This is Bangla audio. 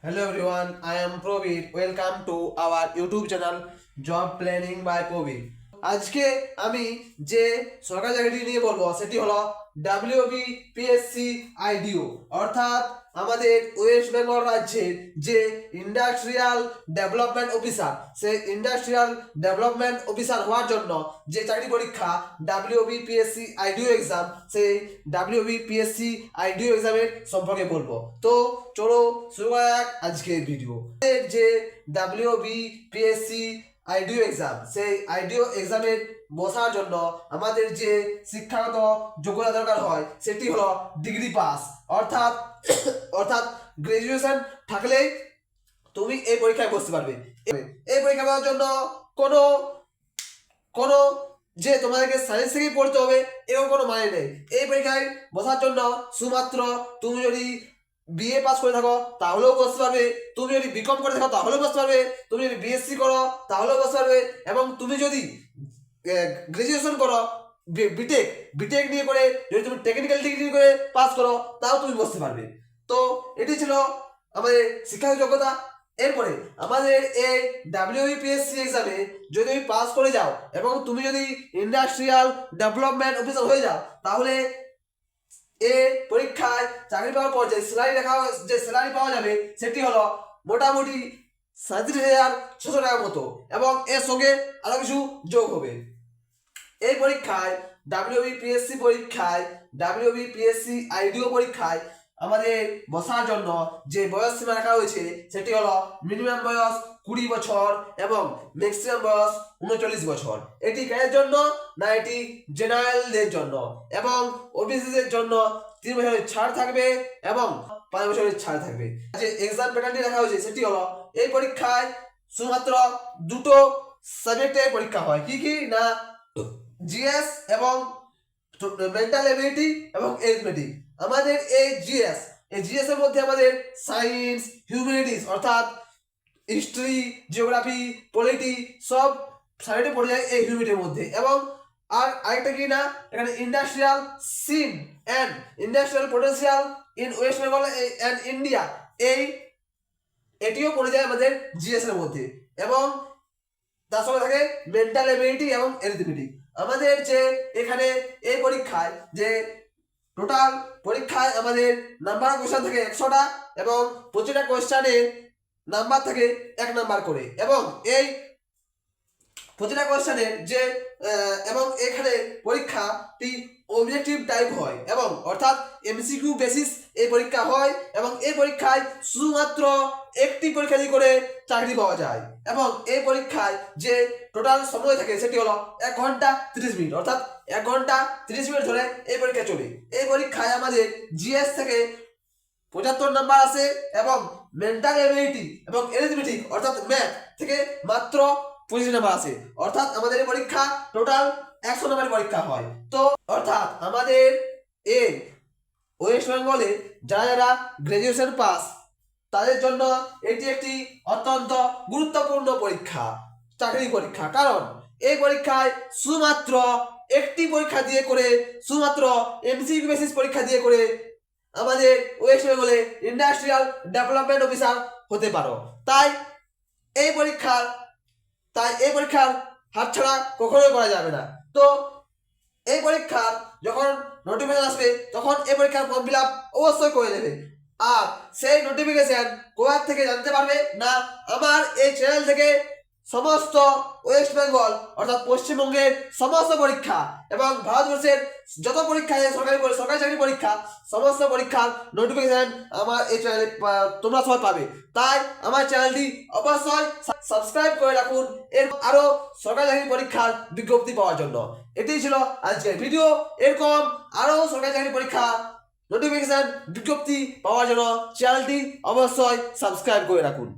Hello everyone, I am Probir. Welcome to our YouTube channel Job Planning by Probir. আজকে আমি যে সরকারি চাকরিটি নিয়ে বলবো সেটি হলো WBPSC IDO অর্থাৎ আমাদের ওয়েস্ট বেঙ্গল রাজ্যের যে ইন্ডাস্ট্রিয়াল ডেভেলপমেন্ট অফিসার সেই ইন্ডাস্ট্রিয়াল ডেভেলপমেন্ট অফিসার হওয়ার জন্য যে চাকরি পরীক্ষা WBPSC IDO এক্সাম সেই WBPSC IDO এক্সামের সম্পর্কে বলবো। তো চলো শুরু করা যাক আজকের ভিডিও। যে WBPSC IDO এক্সাম সেই IDO এক্সামের বসার জন্য আমাদের যে শিক্ষাগত যোগ্যতা দরকার হয় সেটি হলো ডিগ্রি পাস অর্থাৎ গ্রাজুয়েশন থাকলেই তুমি এই পরীক্ষায় বসতে পারবে। এই পরীক্ষা দেওয়ার জন্য কোনো যে তোমাদেরকে সায়েন্স থেকেই পড়তে হবে এরকম কোনো মানে নেই। এই পরীক্ষায় বসার জন্য শুধুমাত্র তুমি যদি বিএ পাস করে থাকো তাহলেও বসতে পারবে, তুমি যদি বিকম করে থাকো তাহলেও বসতে পারবে, তুমি যদি বিএসসি করো তাহলেও বসতে পারবে, এবং তুমি যদি গ্রাজুয়েশন করো বিটেক নিয়ে করে যদি তুমি টেকনিক্যাল ডিগ্রি করে পাস করো তাও তুমি বসতে পারবে। তো এটি ছিল আমাদের শিক্ষাগত যোগ্যতা। এরপরে আমাদের এই WBPSC এক্সামে যদি তুমি পাস করে যাও এবং তুমি যদি ইন্ডাস্ট্রিয়াল ডেভেলপমেন্ট অফিসার হয়ে যাও তাহলে এই পরীক্ষায় চাকরি পাওয়ার পর যে স্যালারি পাওয়া যাবে সেটি হলো মোটামুটি 37,600 টাকার মতো, এবং এর সঙ্গে আরো কিছু যোগ হবে। এই পরীক্ষায় WBPSC IDO পরীক্ষায় আমাদের বসার জন্য যে বয়স সীমা রাখা হয়েছে সেটি হলো মিনিমাম বয়স 20 বছর এবং ম্যাক্সিমাম বয়স 39 বছর। এটি কাদের জন্য না, এটি জেনারেলদের জন্য, এবং ওবিসিদের জন্য 3 বছরের ছাড় থাকবে এবং 5 বছরের ছাড় থাকবে। যে এক্সাম প্যাটার্নটি রাখা হয়েছে সেটি হলো এই পরীক্ষায় শুধুমাত্র দুটো সাবজেক্টের পরীক্ষা হয়। কি না, জিএস এবং মেন্টাল এবিলিটি এবং এরিথমেটিক। আমাদের এই জিএস এর মধ্যে আমাদের সায়েন্স, হিউম্যানিটিস অর্থাৎ হিস্ট্রি, জিওগ্রাফি, পলিটি সব সাবজেক্টে পড়ে যায় এই হিউম্যানিটির মধ্যে। এবং আরেকটা কি না, এখানে industrial scene and industrial potential in West Bengal and India এটিও পড়ে যায় আমাদের জিএস এর মধ্যে, এবং তার সঙ্গে থাকে মেন্টাল এবিলিটি এবং এরিথমেটিক। আমাদের যে এখানে এই পরীক্ষায় যে টোটাল পরীক্ষায় আমাদের নাম্বার অফ কোশ্চেন থাকে 100টা, এবং প্রতিটা কোশ্চেনের নাম্বার থাকে 1 নাম্বার করে, এবং এই প্রতিটা কোশ্চেনের যে এবং এখানে পরীক্ষাটি অবজেক্টিভ টাইপ হয়, এবং অর্থাৎ এমসিকিউ বেসিস এই পরীক্ষা হয়, এবং এই পরীক্ষায় শুধুমাত্র একটি পরীক্ষা দিয়ে করে চাকরি পাওয়া যায়। এবং এই পরীক্ষায় যে টোটাল সময় থাকে সেটি হলো 1 ঘন্টা 30 মিনিট, অর্থাৎ 1 ঘন্টা 30 মিনিট ধরে এই পরীক্ষা চলে। এই পরীক্ষায় আমাদের জিএস থেকে 75 নাম্বার আসে, এবং মেন্টাল এবিলিটি এবং এরিথমেটিক অর্থাৎ ম্যাথ থেকে মাত্র 25 নাম্বার আসে, অর্থাৎ আমাদের এই পরীক্ষা টোটাল 100 নাম্বারের পরীক্ষা হয়। তো অর্থাৎ আমাদের এই ওয়েস্ট বেঙ্গলে যারা গ্রাজুয়েশন পাস তাদের জন্য এটি একটি অত্যন্ত গুরুত্বপূর্ণ পরীক্ষা, চাকরি পরীক্ষা। কারণ এই পরীক্ষায় শুধুমাত্র একটি পরীক্ষা দিয়ে করে, শুধুমাত্র এমসিকিউ বেসিস পরীক্ষা দিয়ে করে আমাদের ওয়েস্ট বেঙ্গলে ইন্ডাস্ট্রিয়াল ডেভেলপমেন্ট অফিসার হতে পারো। তাই এই পরীক্ষার হাতছাড়া কখনোই করা যাবে না। তো এই পরীক্ষার যখন নোটিফিকেশন আসবে তখন এই পরীক্ষার ফর্ম ফিল আপ অবশ্যই করে নেবে। আর সেই নোটিফিকেশন কোথা থেকে জানতে পারবে না, আমার এই চ্যানেল থেকে সমস্ত ওয়েস্ট বেঙ্গল অর্থাৎ পশ্চিমবঙ্গের সমস্ত পরীক্ষা এবং ভারতবর্ষের যত পরীক্ষা সরকারি চাকরি পরীক্ষা সমস্ত পরীক্ষার নোটিফিকেশন আমার এই চ্যানেলে তোমরা সবাই পাবে। তাই আমার চ্যানেলটি অবশ্যই সাবস্ক্রাইব করে রাখুন এর আরো সরকারি চাকরি পরীক্ষার বিজ্ঞপ্তি পাওয়ার জন্য। এটাই ছিল আজকের ভিডিও। এরকম আরো সরকারি চাকরি পরীক্ষা নোটিফিকেশন বিজ্ঞপ্তি পাওয়ার জন্য চ্যানেলটি অবশ্যই সাবস্ক্রাইব করে রাখুন।